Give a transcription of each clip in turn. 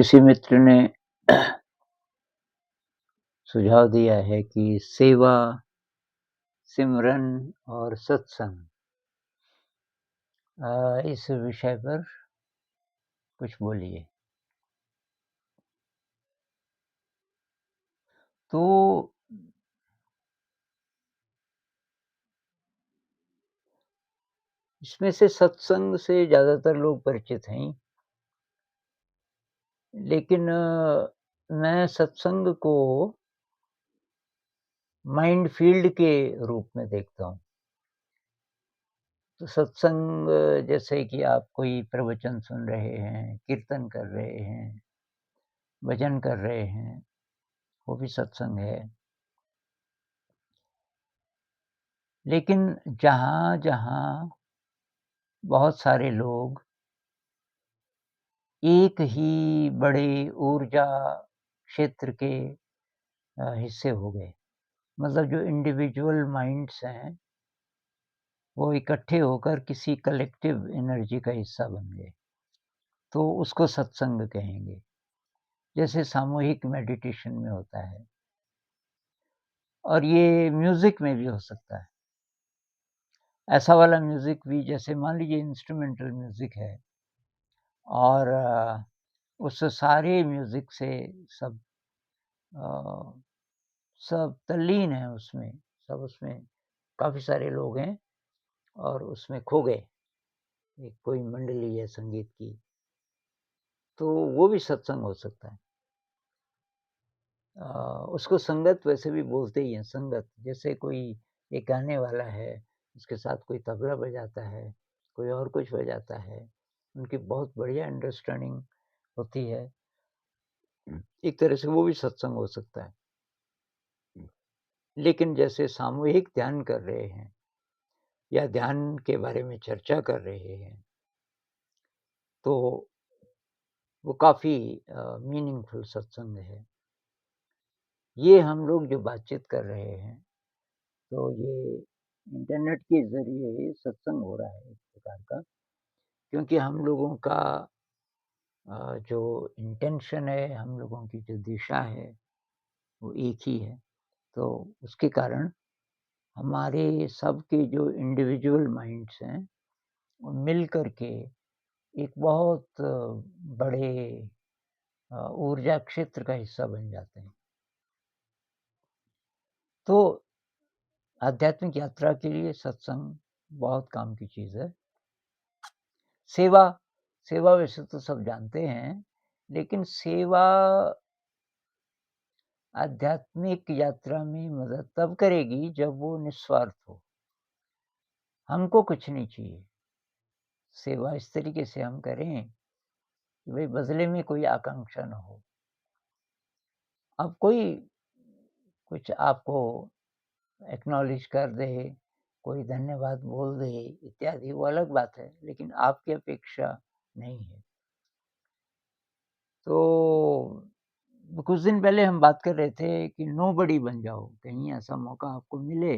किसी मित्र ने सुझाव दिया है कि सेवा, सिमरन और सत्संग, इस विषय पर कुछ बोलिए। तो इसमें से सत्संग से ज़्यादातर लोग परिचित हैं, लेकिन मैं सत्संग को माइंड फील्ड के रूप में देखता हूँ। तो सत्संग जैसे कि आप कोई प्रवचन सुन रहे हैं, कीर्तन कर रहे हैं, भजन कर रहे हैं, वो भी सत्संग है। लेकिन जहाँ-जहाँ बहुत सारे लोग एक ही बड़े ऊर्जा क्षेत्र के हिस्से हो गए, मतलब जो इंडिविजुअल माइंड्स हैं, वो इकट्ठे होकर किसी कलेक्टिव एनर्जी का हिस्सा बन गए, तो उसको सत्संग कहेंगे। जैसे सामूहिक मेडिटेशन में होता है, और ये म्यूज़िक में भी हो सकता है। ऐसा वाला म्यूज़िक भी, जैसे मान लीजिए इंस्ट्रूमेंटल म्यूज़िक है और उस सारे म्यूज़िक से सब अ, सब तल्लीन हैं उसमें, सब उसमें काफ़ी सारे लोग हैं और उसमें खो गए, एक कोई मंडली है संगीत की, तो वो भी सत्संग हो सकता है। उसको संगत वैसे भी बोलते ही हैं, संगत। जैसे कोई एक गाने वाला है, उसके साथ कोई तबला बजाता है, कोई और कुछ बजाता है, उनकी बहुत बढ़िया अंडरस्टैंडिंग होती है। एक तरह से वो भी सत्संग हो सकता है। लेकिन जैसे सामूहिक ध्यान कर रहे हैं या ध्यान के बारे में चर्चा कर रहे हैं, तो वो काफ़ी मीनिंगफुल सत्संग है। ये हम लोग जो बातचीत कर रहे हैं, तो ये इंटरनेट के ज़रिए सत्संग हो रहा है एक प्रकार का, क्योंकि हम लोगों का जो इंटेंशन है, हम लोगों की जो दिशा है, वो एक ही है। तो उसके कारण हमारे सबके जो इंडिविजुअल माइंड्स हैं, वो मिल कर के एक बहुत बड़े ऊर्जा क्षेत्र का हिस्सा बन जाते हैं। तो आध्यात्मिक यात्रा के लिए सत्संग बहुत काम की चीज़ है। सेवा, सेवा वैसे तो सब जानते हैं, लेकिन सेवा आध्यात्मिक यात्रा में मदद तब करेगी जब वो निस्वार्थ हो। हमको कुछ नहीं चाहिए। सेवा इस तरीके से हम करें कि भई बदले में कोई आकांक्षा ना हो। अब कोई कुछ आपको एक्नॉलेज कर दे, कोई धन्यवाद बोल दे इत्यादि, वो अलग बात है, लेकिन आपकी अपेक्षा नहीं है। तो कुछ दिन पहले हम बात कर रहे थे कि नोबडी बन जाओ, कहीं ऐसा मौका आपको मिले,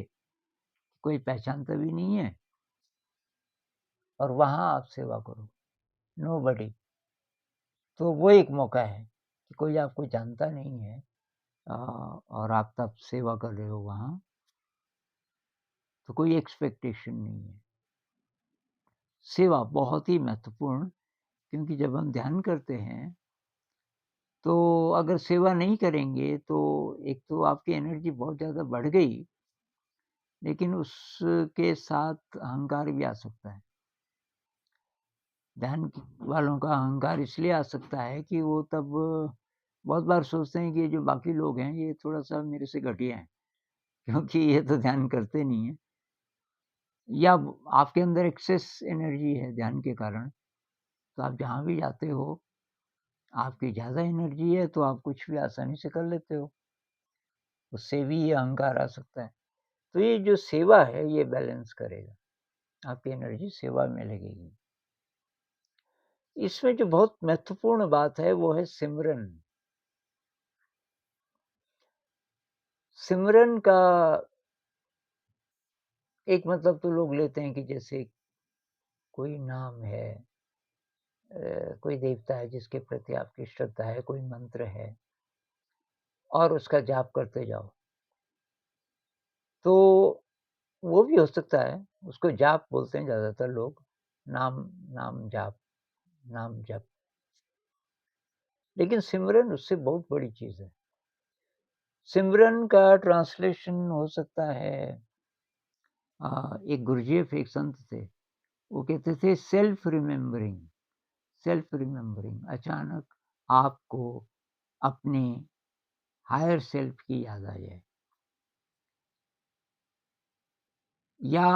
कोई पहचानता भी नहीं है और वहाँ आप सेवा करो, नोबडी। तो वो एक मौका है कि कोई आपको जानता नहीं है और आप तब सेवा कर रहे हो वहाँ, तो कोई एक्सपेक्टेशन नहीं है। सेवा बहुत ही महत्वपूर्ण, क्योंकि जब हम ध्यान करते हैं, तो अगर सेवा नहीं करेंगे तो एक तो आपकी एनर्जी बहुत ज़्यादा बढ़ गई, लेकिन उसके साथ अहंकार भी आ सकता है। ध्यान वालों का अहंकार इसलिए आ सकता है कि वो तब बहुत बार सोचते हैं कि ये जो बाकी लोग हैं, ये थोड़ा-सा मेरे से घटिया हैं, क्योंकि ये तो ध्यान करते नहीं हैं, या आपके अंदर एक्सेस एनर्जी है ध्यान के कारण, तो आप जहाँ भी जाते हो, आपकी ज़्यादा एनर्जी है तो आप कुछ भी आसानी से कर लेते हो, उससे भी ये अहंकार आ सकता है। तो ये जो सेवा है, ये बैलेंस करेगा, आपकी एनर्जी सेवा में लगेगी। इसमें जो बहुत महत्वपूर्ण बात है, वो है सिमरन। सिमरन का एक मतलब तो लोग लेते हैं कि जैसे कोई नाम है, कोई देवता है जिसके प्रति आपकी श्रद्धा है, कोई मंत्र है और उसका जाप करते जाओ। तो वो भी हो सकता है, उसको जाप बोलते हैं ज़्यादातर लोग, नाम नाम जाप, नाम जप। लेकिन सिमरन उससे बहुत बड़ी चीज़ है। सिमरन का ट्रांसलेशन हो सकता है एक गुरजेफ एक संत थे, वो कहते थे सेल्फ रिमेंबरिंग अचानक आपको अपने हायर सेल्फ की याद आ जाए या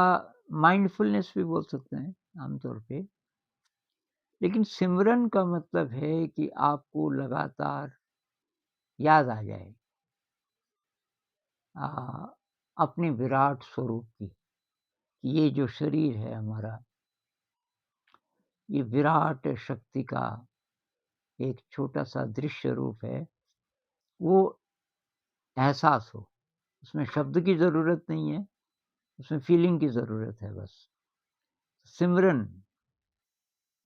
माइंडफुलनेस भी बोल सकते हैं आमतौर पे। लेकिन सिमरन का मतलब है कि आपको लगातार याद आ जाए अ, अपने विराट स्वरूप की, कि ये जो शरीर है हमारा, ये विराट शक्ति का एक छोटा-सा दृश्य रूप है, वो एहसास हो। उसमें शब्द की ज़रूरत नहीं है, उसमें फ़ीलिंग की ज़रूरत है बस। सिमरन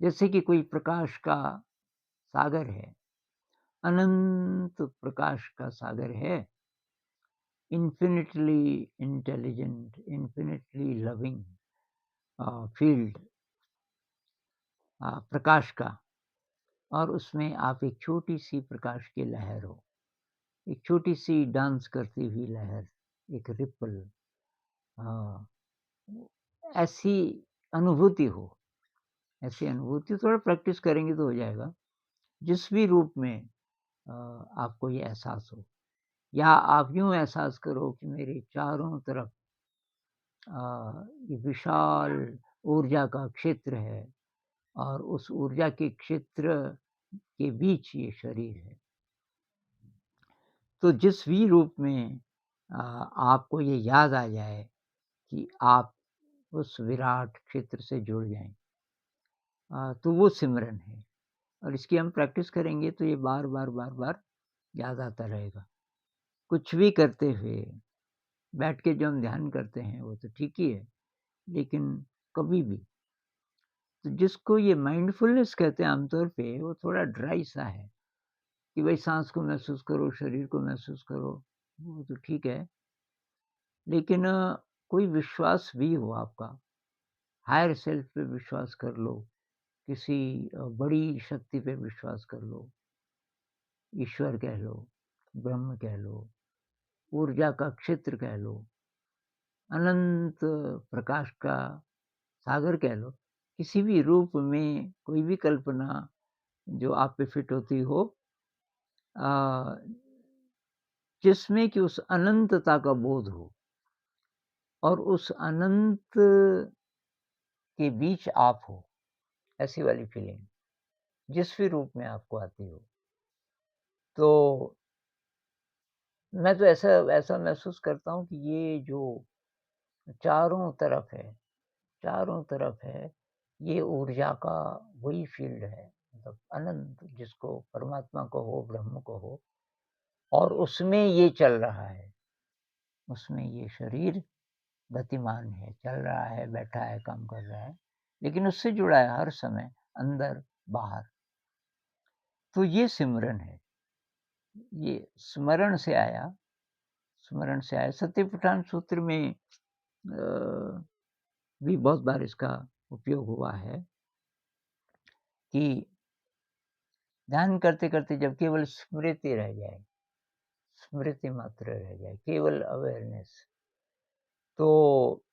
जैसे कि कोई प्रकाश का सागर है, अनंत प्रकाश का सागर है, infinitely intelligent, infinitely loving field प्रकाश का और उसमें आप एक छोटी-सी प्रकाश की लहर हो, एक छोटी-सी डांस करती हुई लहर, एक रिपल हाँ, ऐसी अनुभूति हो, ऐसी अनुभूति थोड़ा प्रैक्टिस करेंगे तो हो जाएगा। जिस भी रूप में अ, आपको ये एहसास हो या आप यूँ एहसास करो कि मेरे चारों तरफ ये विशाल ऊर्जा का क्षेत्र है और उस ऊर्जा के क्षेत्र के बीच ये शरीर है। तो जिस भी रूप में आपको ये याद आ जाए कि आप उस विराट क्षेत्र से जुड़ जाएँ तो वो सिमरन है और इसकी हम प्रैक्टिस करेंगे तो ये बार-बार, बार-बार याद आता रहेगा। कुछ भी करते हुए, बैठ के जो हम ध्यान करते हैं वो तो ठीक ही है, लेकिन कभी भी तो जिसको ये माइंडफुलनेस कहते हैं आमतौर पे वो थोड़ा ड्राई सा है, कि भई साँस को महसूस करो, शरीर को महसूस करो, वो तो ठीक है। लेकिन कोई विश्वास भी हो आपका, हायर सेल्फ पे विश्वास कर लो, किसी बड़ी शक्ति पे विश्वास कर लो, ईश्वर कह लो, ब्रह्म कह लो, ऊर्जा का क्षेत्र कह लो, अनंत प्रकाश का सागर कह लो, किसी भी रूप में कोई भी कल्पना जो आप पे फिट होती हो अ, जिसमें कि उस अनंतता का बोध हो और उस अनंत के बीच आप हो, ऐसी वाली फीलिंग, जिस भी रूप में आपको आती हो। तो मैं तो ऐसा ऐसा महसूस करता हूँ कि ये जो चारों तरफ है, ये ऊर्जा का वही फ़ील्ड है, मतलब अनंत जिसको परमात्मा कहो, ब्रह्म कहो और उसमें ये चल रहा है, उसमें ये शरीर गतिमान है, चल रहा है, बैठा है, काम कर रहा है, लेकिन उससे जुड़ा है हर समय, अंदर, बाहर। तो ये सिमरन है, ये स्मरण से आया सत्यपठान सूत्र में भी बहुत बार इसका उपयोग हुआ है कि ध्यान करते-करते जब केवल स्मृति रह जाए, स्मृति मात्र रह जाए, केवल अवेयरनेस, तो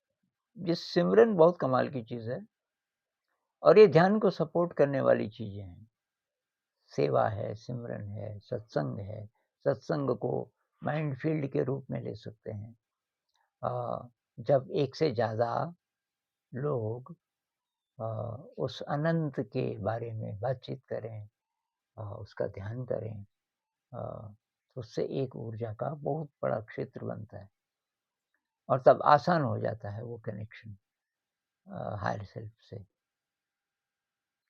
ये सिमरन बहुत कमाल की चीज़ है और ये ध्यान को सपोर्ट करने वाली चीज़ें हैं। सेवा है, सिमरन है, सत्संग को माइंड फील्ड के रूप में ले सकते हैं। जब एक से ज़्यादा लोग अ, उस अनंत के बारे में बातचीत करें उसका ध्यान करें तो उससे एक ऊर्जा का बहुत बड़ा क्षेत्र बनता है और तब आसान हो जाता है वो कनेक्शन हायर सेल्फ से।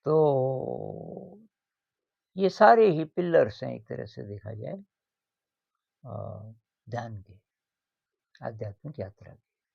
तो ये सारे ही पिलर्स हैं एक तरह से देखा जाए अ, ध्यान के, आध्यात्मिक यात्रा के।